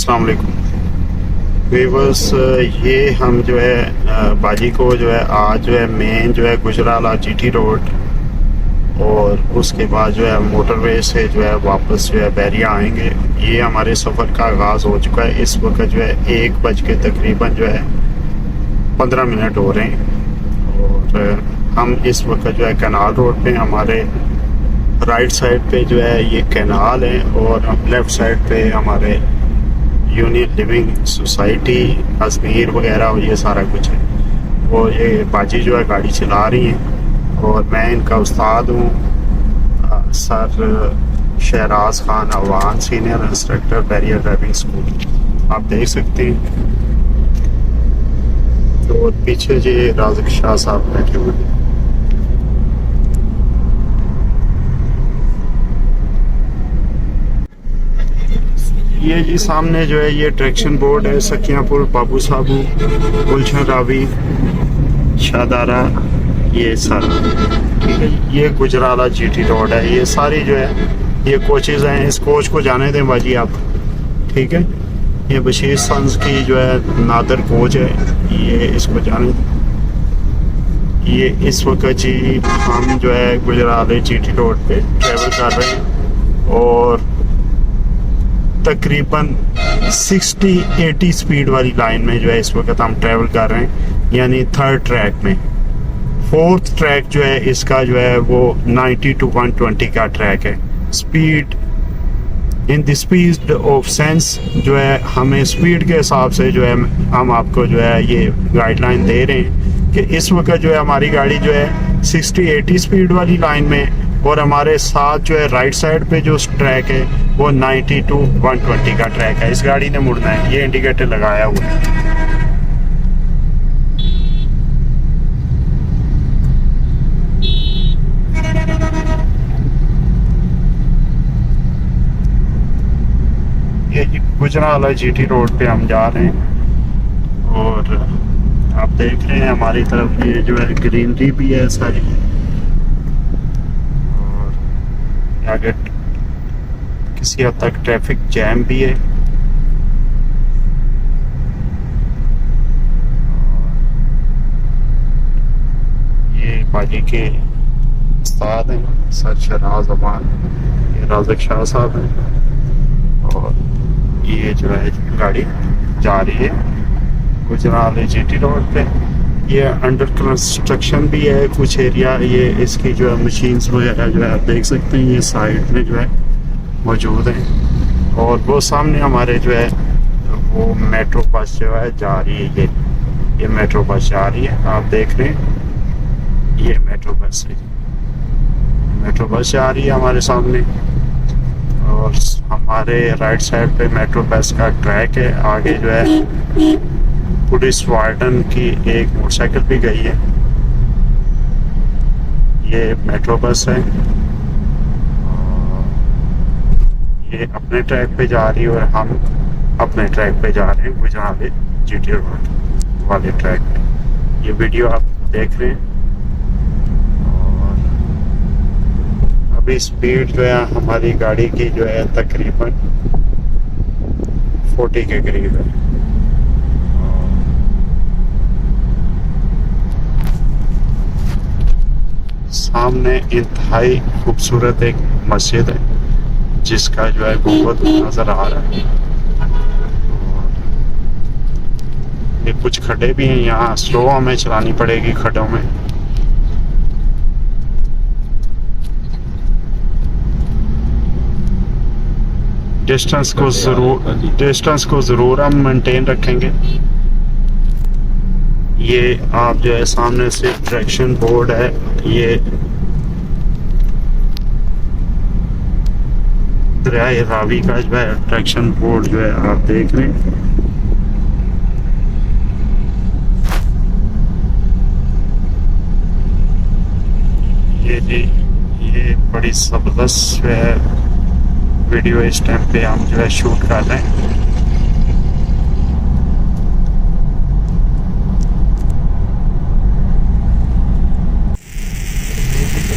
अस्सलाम वालेकुम वीवर्स। ये हम जो है बाजी को जो है आज जो है मेन जो है गुजराला जीटी रोड और उसके बाद जो है मोटरवे से जो है वापस जो है बैरिया आएंगे। ये हमारे सफ़र का आगाज़ हो चुका है। इस वक्त जो है 1 बज के तकरीबन जो है 15 मिनट हो रहे हैं और हम इस वक्त जो है कैनाल रोड पे, हमारे राइट साइड पे जो है ये कैनाल है और लेफ़्ट साइड पे हमारे यूनियन लिविंग सोसाइटी अजमेर वगैरह और ये सारा कुछ है। और ये बाजी जो है गाड़ी चला रही हैं और मैं इनका उस्ताद हूँ, sir Shahraj Khan Awan, senior instructor barrier driving school. आप देख सकते हैं तो पीछे जी राज़िक शाह साहब बैठे हुए हैं। ये जी सामने जो है ये ट्रैक्शन बोर्ड है, सकियापुर, बाबू साबू, गुलशन रावी, शादारा, ये सर ठीक है। ये गुजराला जीटी रोड है। ये सारी जो है ये कोचेज़ हैं। इस कोच को जाने दें बाजी आप, ठीक है। ये बशीर सन्स की जो है नादर कोच है, ये इसको जाने दें। ये इस वक्त जी हम जो है गुजराला जीटी रोड पे ट्रेवल कर रहे हैं और तकरीबन 60-80 स्पीड वाली लाइन में जो है इस वक्त हम ट्रैवल कर रहे हैं, यानी थर्ड ट्रैक में। फोर्थ ट्रैक जो है इसका जो है वो 90 to 120 का ट्रैक है। Speed in the speed of sense जो है हमें स्पीड के हिसाब से जो है हम आपको जो है ये गाइडलाइन दे रहे हैं कि इस वक्त जो है हमारी गाड़ी जो है 60-80 स्पीड वाली लाइन में और हमारे साथ जो है राइट साइड पे जो ट्रैक है वो 90 to 120 का ट्रैक है। इस गाड़ी ने मुड़ना है, ये इंडिकेटर लगाया हुआ है। ये गुजराला जीटी रोड पे हम जा रहे हैं और आप देख रहे हैं हमारी तरफ ये जो है ग्रीनरी भी है सारी, और आगे किसी हद तक ट्रैफिक जैम भी है। ये बाजी के उस्ताद हैं सर शहराज अमान, ये राज़िक शाह साहब हैं और ये जो है गाड़ी जा रही है गुजराला जीटी रोड पे। ये अंडर कंस्ट्रक्शन भी है कुछ एरिया। ये इसकी जो है मशीन्स वगैरह जो है आप देख सकते हैं ये साइड में जो है मौजूद हैं। और वो सामने हमारे जो है वो मेट्रो बस जो है जा रही है। ये मेट्रो बस जा रही है, आप देख रहे हैं ये मेट्रो बस है। मेट्रो बस जा रही है हमारे सामने और हमारे राइट साइड पे मेट्रो बस का ट्रैक है। आगे जो है पुलिस वार्डन की एक मोटरसाइकिल भी गई है। ये मेट्रो बस है, ये अपने ट्रैक पे जा रही है और हम अपने ट्रैक पे जा रहे हैं गुजराला जीटी रोड वाले ट्रैक पे। ये वीडियो आप देख रहे हैं और अभी स्पीड जो है हमारी गाड़ी की जो है तकरीबन 40 के करीब है। सामने इंतहाई खूबसूरत एक मस्जिद है जिसका जो है गुंबद नजर आ रहा है। ये कुछ खड्डे भी हैं, यहाँ स्लो हमें चलानी पड़ेगी खड्डों में। डिस्टेंस को ज़रूर हम मेंटेन रखेंगे। ये आप जो है सामने से ट्रैक्शन बोर्ड है, ये दरियाए रावी का जो है ट्रैक्शन बोर्ड जो है आप देख रहे हैं। ये बड़ी ज़बरदस्त जो है वीडियो इस टाइम पे हम जो है शूट कर रहे हैं।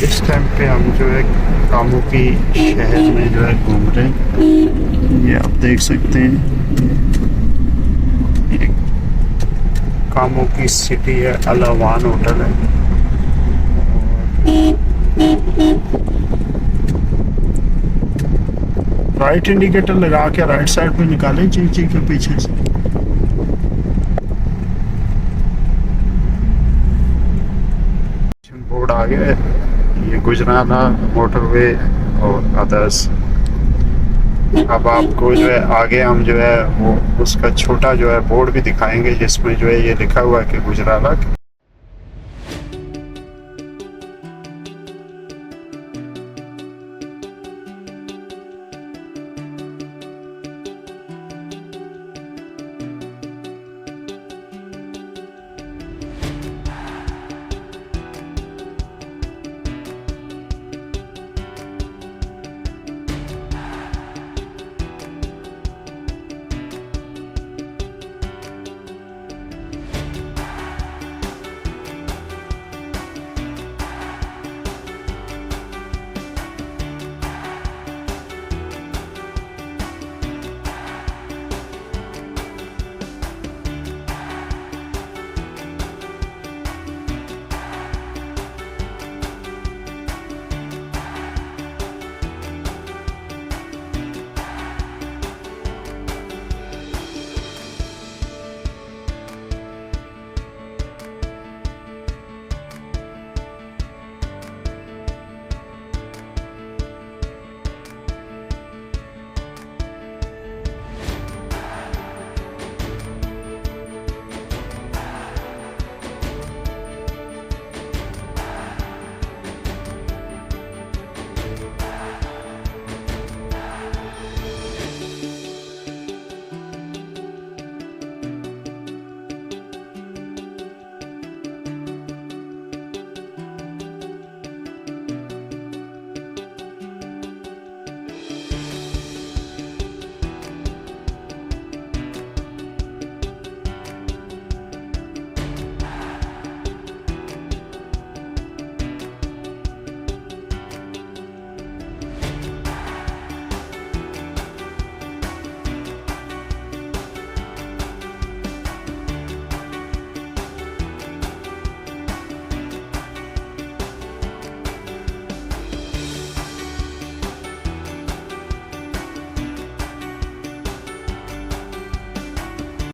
इस टाइम पे हम जो है कामों की शहर में जो है घूम रहे हैं। ये आप देख सकते हैं, ये कामों की सिटी है, अलावान होटल है। राइट इंडिकेटर लगा के राइट साइड पे निकाले चीची के पीछे से। बोर्ड आ गया है, ये गुजराना मोटरवे और अदर्स। अब आपको जो है आगे हम जो है वो उसका छोटा जो है बोर्ड भी दिखाएंगे जिसमें जो है ये लिखा हुआ है कि गुजराना